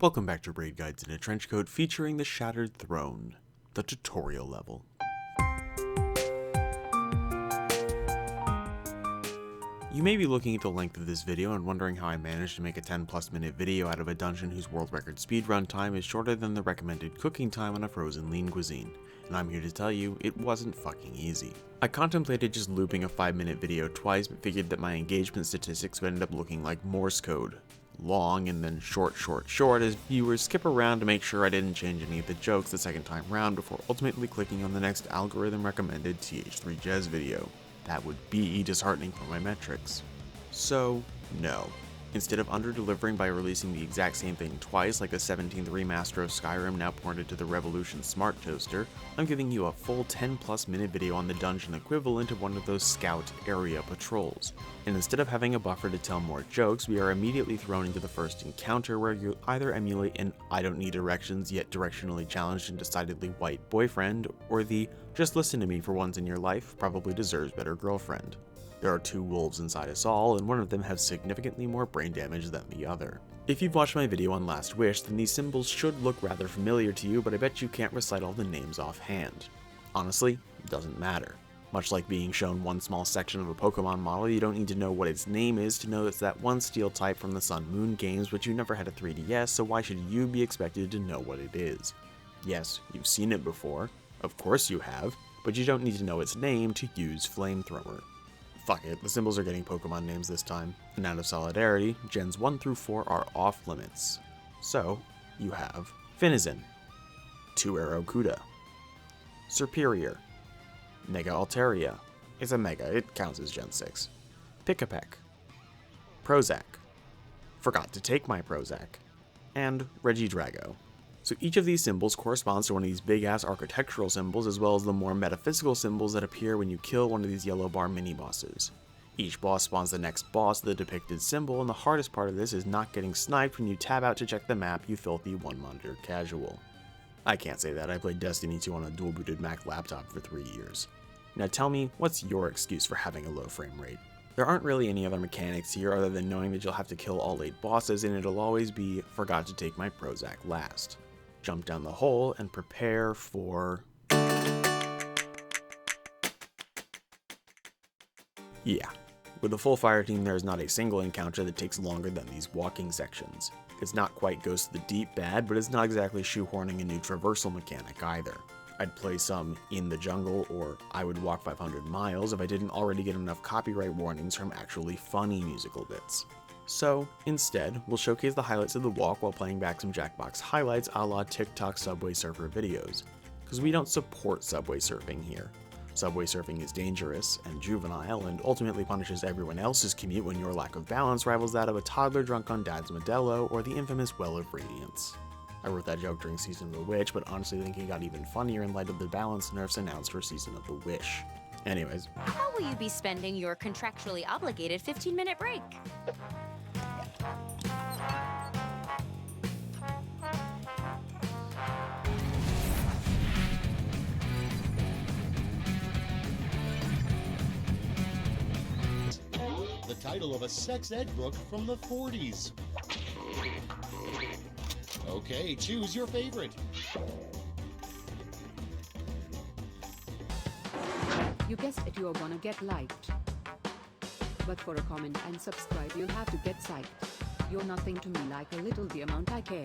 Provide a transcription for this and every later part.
Welcome back to Raid Guides in a Trench Coat featuring the Shattered Throne, the tutorial level. You may be looking at the length of this video and wondering how I managed to make a 10+ minute video out of a dungeon whose world record speedrun time is shorter than the recommended cooking time on a frozen lean cuisine, and I'm here to tell you it wasn't fucking easy. I contemplated just looping a 5-minute video twice but figured that my engagement statistics would end up looking like Morse code. Long and then short as viewers skip around to make sure I didn't change any of the jokes the second time round before ultimately clicking on the next algorithm recommended TH3 Jez video. That would be disheartening for my metrics. So, no. Instead of under-delivering by releasing the exact same thing twice like the 17th remaster of Skyrim now ported to the Revolution Smart Toaster, I'm giving you a full 10+ minute video on the dungeon equivalent of one of those scout area patrols. And instead of having a buffer to tell more jokes, we are immediately thrown into the first encounter where you either emulate an I don't need directions yet directionally challenged and decidedly white boyfriend, or the just listen to me for once in your life probably deserves better girlfriend. There are two wolves inside us all, and one of them has significantly more brain damage than the other. If you've watched my video on Last Wish, then these symbols should look rather familiar to you, but I bet you can't recite all the names offhand. Honestly, it doesn't matter. Much like being shown one small section of a Pokemon model, you don't need to know what its name is to know it's that one steel type from the Sun Moon games, but you never had a 3DS, so why should you be expected to know what it is? Yes, you've seen it before, of course you have, but you don't need to know its name to use Flamethrower. Fuck it, the symbols are getting Pokemon names this time. And out of solidarity, gens 1 through 4 are off limits. So, you have Finizen, 2-Arrow Kuda, Superior, Mega Altaria, it's a Mega, it counts as Gen 6, Pick-a-Peck, Prozac, Forgot to Take My Prozac, and Regidrago. So each of these symbols corresponds to one of these big-ass architectural symbols as well as the more metaphysical symbols that appear when you kill one of these yellow bar mini-bosses. Each boss spawns the next boss of the depicted symbol, and the hardest part of this is not getting sniped when you tab out to check the map, you filthy one-monitor casual. I can't say that, I played Destiny 2 on a dual-booted Mac laptop for 3 years. Now tell me, what's your excuse for having a low frame rate? There aren't really any other mechanics here other than knowing that you'll have to kill all 8 bosses and it'll always be forgot to take my Prozac last. Jump down the hole and prepare for... Yeah, with a full fire team there is not a single encounter that takes longer than these walking sections. It's not quite Ghost of the Deep bad, but it's not exactly shoehorning a new traversal mechanic either. I'd play some In the Jungle or I Would Walk 500 Miles if I didn't already get enough copyright warnings from actually funny musical bits. So, instead, we'll showcase the highlights of the walk while playing back some Jackbox highlights a la TikTok Subway Surfer videos, because we don't support Subway Surfing here. Subway Surfing is dangerous and juvenile and ultimately punishes everyone else's commute when your lack of balance rivals that of a toddler drunk on Dad's Modelo or the infamous Well of Radiance. I wrote that joke during Season of the Witch, but honestly think it got even funnier in light of the balance nerfs announced for Season of the Wish. Anyways. How will you be spending your contractually obligated 15-minute break? The title of a sex ed book from the 40s. Okay, choose your favorite. You guessed it, you're gonna get liked. But for a comment and subscribe you'll have to get psyched. You're nothing to me like a little the amount I care.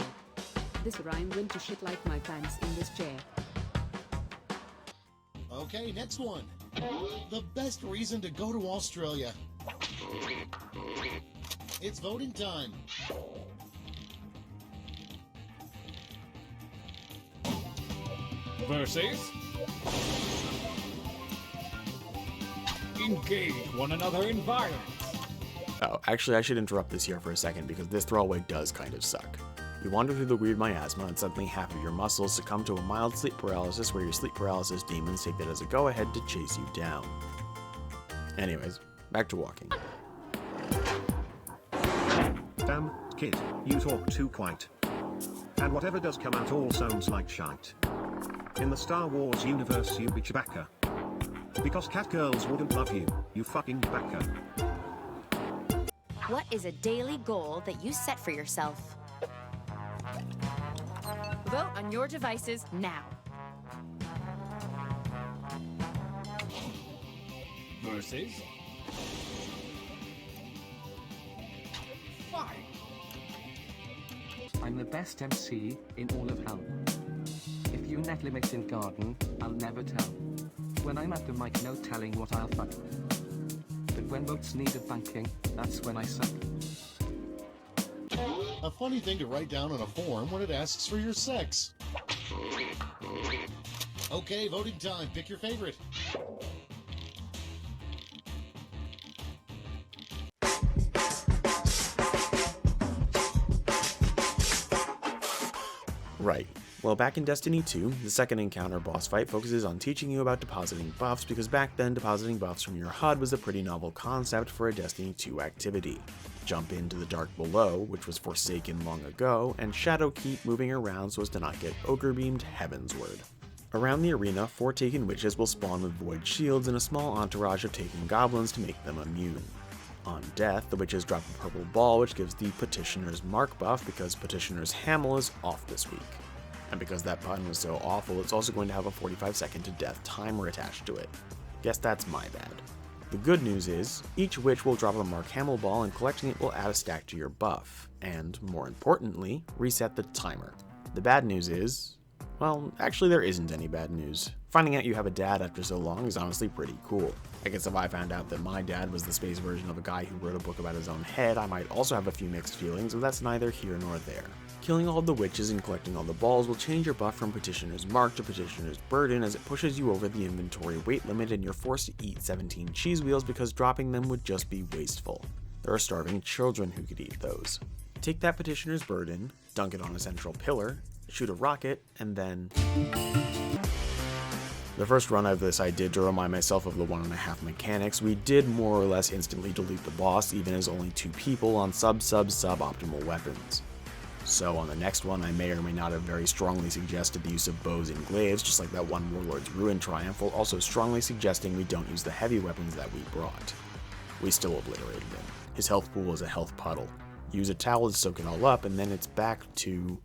This rhyme went to shit like my pants in this chair. Okay, next one. The best reason to go to Australia. It's voting time. Versus engage one another in violence. Oh, actually I should interrupt this here for a second because this throwaway does kind of suck. You wander through the weird miasma and suddenly half of your muscles succumb to a mild sleep paralysis where your sleep paralysis demons take that as a go-ahead to chase you down. Anyways, back to walking. Damn, kid, you talk too quite. And whatever does come out all sounds like shite. In the Star Wars universe you bitch backer. Because catgirls wouldn't love you, you fucking backer. What is a daily goal that you set for yourself? Vote on your devices now. Versus. Fight. I'm the best MC in all of hell. If you net limit in garden, I'll never tell. When I'm at the mic, no telling what I'll fuck. But when votes needed banking, that's when I suck. A funny thing to write down on a form when it asks for your sex. Okay, voting time. Pick your favorite. Right. Well, back in Destiny 2, the second encounter boss fight focuses on teaching you about depositing buffs, because back then depositing buffs from your HUD was a pretty novel concept for a Destiny 2 activity. Jump into the Dark Below, which was forsaken long ago, and shadow keep moving around so as to not get ogre beamed heavensward. Around the arena, 4 Taken Witches will spawn with void shields and a small entourage of Taken Goblins to make them immune. On death, the witches drop a purple ball which gives the Petitioner's Mark buff because Petitioner's Hamel is off this week. And because that pun was so awful, it's also going to have a 45-second to death timer attached to it. Guess that's my bad. The good news is, each witch will drop a Mark Hamill ball and collecting it will add a stack to your buff, and more importantly, reset the timer. The bad news is, well, actually there isn't any bad news. Finding out you have a dad after so long is honestly pretty cool. I guess if I found out that my dad was the space version of a guy who wrote a book about his own head, I might also have a few mixed feelings, but that's neither here nor there. Killing all the witches and collecting all the balls will change your buff from Petitioner's Mark to Petitioner's Burden, as it pushes you over the inventory weight limit and you're forced to eat 17 cheese wheels because dropping them would just be wasteful. There are starving children who could eat those. Take that Petitioner's Burden, dunk it on a central pillar, shoot a rocket, and then... The first run of this I did to remind myself of the 1.5 mechanics. We did more or less instantly delete the boss, even as only 2 people on suboptimal weapons. So on the next one, I may or may not have very strongly suggested the use of bows and glaives, just like that one Warlord's Ruin Triumph, while also strongly suggesting we don't use the heavy weapons that we brought. We still obliterated him. His health pool is a health puddle. Use a towel to soak it all up, and then it's back to...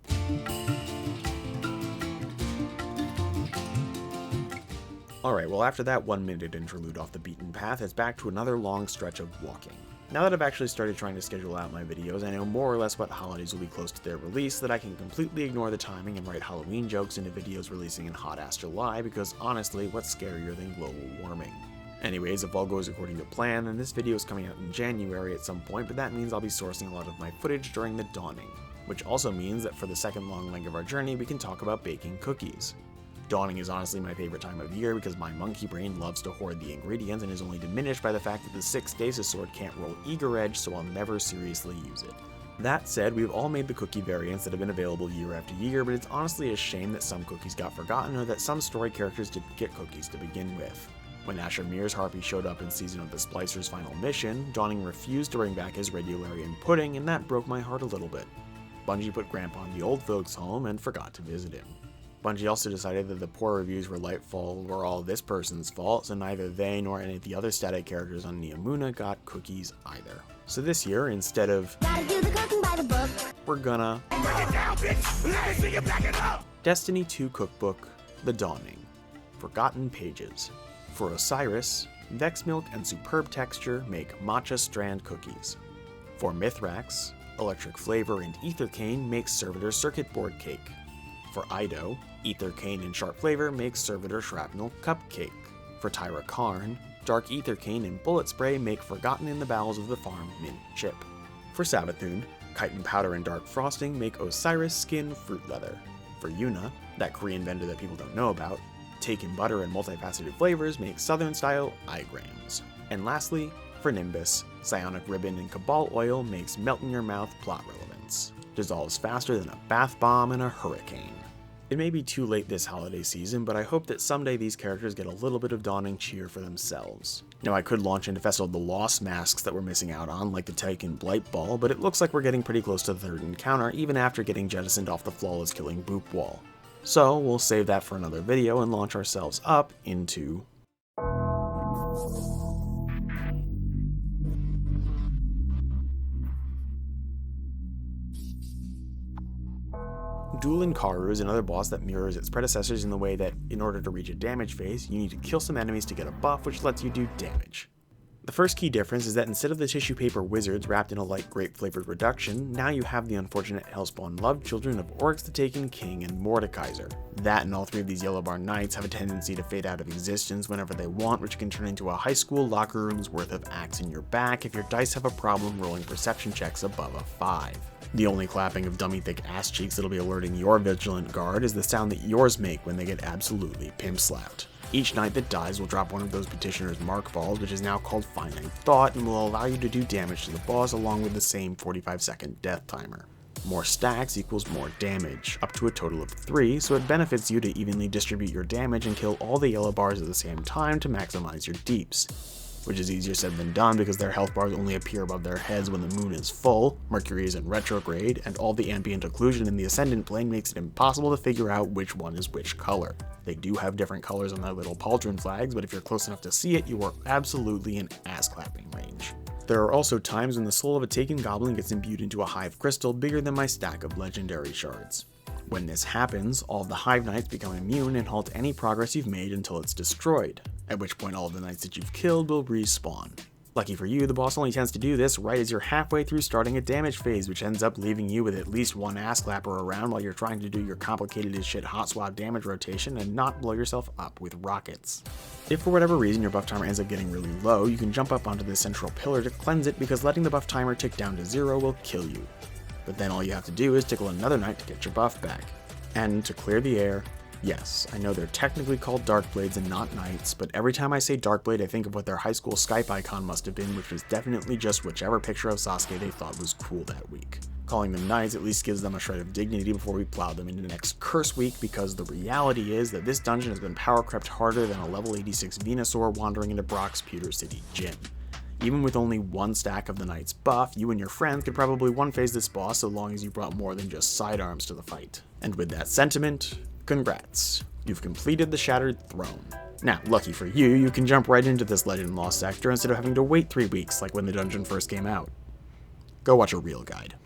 Alright, well after that 1-minute interlude off the beaten path, it's back to another long stretch of walking. Now that I've actually started trying to schedule out my videos, I know more or less what holidays will be close to their release, so that I can completely ignore the timing and write Halloween jokes into videos releasing in hot-ass July, because honestly, what's scarier than global warming? Anyways, if all goes according to plan, then this video is coming out in January at some point, but that means I'll be sourcing a lot of my footage during the dawning. Which also means that for the second long leg of our journey, we can talk about baking cookies. Dawning is honestly my favorite time of year because my monkey brain loves to hoard the ingredients and is only diminished by the fact that the 6 Stasis Sword can't roll Eager Edge, so I'll never seriously use it. That said, we've all made the cookie variants that have been available year after year, but it's honestly a shame that some cookies got forgotten or that some story characters didn't get cookies to begin with. When Asher Mears Harpy showed up in Season of the Splicer's final mission, Dawning refused to bring back his Regularian pudding, and that broke my heart a little bit. Bungie put Grandpa in the old folks' home and forgot to visit him. Bungie also decided that the poor reviews for Lightfall were all this person's fault, so neither they nor any of the other static characters on Neomuna got cookies either. So this year, instead of gotta do the cooking by the book, we're gonna break it down, bitch! Let me see you back it up! Destiny 2 Cookbook, The Dawning. Forgotten Pages. For Osiris, Vex Milk and Superb Texture make Matcha Strand Cookies. For Mithrax, Electric Flavor and Ether Cane make Servitor Circuit Board Cake. For Ido, Ether Cane and Sharp Flavor make Servitor Shrapnel Cupcake. For Tyra Karn, Dark Ether Cane and Bullet Spray make Forgotten in the Bowels of the Farm Mint Chip. For Savathun, Chitin Powder and Dark Frosting make Osiris Skin Fruit Leather. For Yuna, that Korean vendor that people don't know about, Taken Butter and Multifaceted Flavors make Southern Style Igrams. And lastly, for Nimbus, Psionic Ribbon and Cabal Oil makes Melt in Your Mouth Plot Relevance. Dissolves faster than a bath bomb in a hurricane. It may be too late this holiday season, but I hope that someday these characters get a little bit of dawning cheer for themselves. Now I could launch into Festival of the Lost masks that we're missing out on, like the Taken Blight Ball, but it looks like we're getting pretty close to the third encounter, even after getting jettisoned off the flawless killing Boop Wall. So we'll save that for another video and launch ourselves up into... Dueling Karu is another boss that mirrors its predecessors in the way that, in order to reach a damage phase, you need to kill some enemies to get a buff which lets you do damage. The first key difference is that instead of the tissue paper wizards wrapped in a light grape-flavored reduction, now you have the unfortunate Hellspawn love children of Oryx the Taken King and Mordekaiser. That and all three of these Yellow Bar Knights have a tendency to fade out of existence whenever they want, which can turn into a high school locker room's worth of axe in your back if your dice have a problem rolling perception checks above a 5. The only clapping of dummy thick ass cheeks that'll be alerting your vigilant guard is the sound that yours make when they get absolutely pimp slapped. Each knight that dies will drop one of those petitioner's mark balls, which is now called Finite Thought, and will allow you to do damage to the boss along with the same 45-second death timer. More stacks equals more damage, up to a total of 3, so it benefits you to evenly distribute your damage and kill all the yellow bars at the same time to maximize your deeps. Which is easier said than done because their health bars only appear above their heads when the moon is full, Mercury is in retrograde, and all the ambient occlusion in the ascendant plane makes it impossible to figure out which one is which color. They do have different colors on their little pauldron flags, but if you're close enough to see it, you are absolutely in ass-clapping range. There are also times when the soul of a taken goblin gets imbued into a hive crystal bigger than my stack of legendary shards. When this happens, all of the Hive Knights become immune and halt any progress you've made until it's destroyed, at which point all of the knights that you've killed will respawn. Lucky for you, the boss only tends to do this right as you're halfway through starting a damage phase, which ends up leaving you with at least one ass clapper around while you're trying to do your complicated as shit hot swap damage rotation and not blow yourself up with rockets. If for whatever reason your buff timer ends up getting really low, you can jump up onto the central pillar to cleanse it because letting the buff timer tick down to 0 will kill you. But then all you have to do is tickle another knight to get your buff back. And to clear the air, yes, I know they're technically called Darkblades and not Knights, but every time I say Darkblade I think of what their high school Skype icon must have been, which was definitely just whichever picture of Sasuke they thought was cool that week. Calling them Knights at least gives them a shred of dignity before we plow them into the next curse week, because the reality is that this dungeon has been power crept harder than a level 86 Venusaur wandering into Brock's Pewter City gym. Even with only one stack of the Knight's buff, you and your friends could probably one-phase this boss so long as you brought more than just sidearms to the fight. And with that sentiment, congrats. You've completed the Shattered Throne. Now, lucky for you, you can jump right into this Legend Lost sector instead of having to wait 3 weeks like when the dungeon first came out. Go watch a real guide.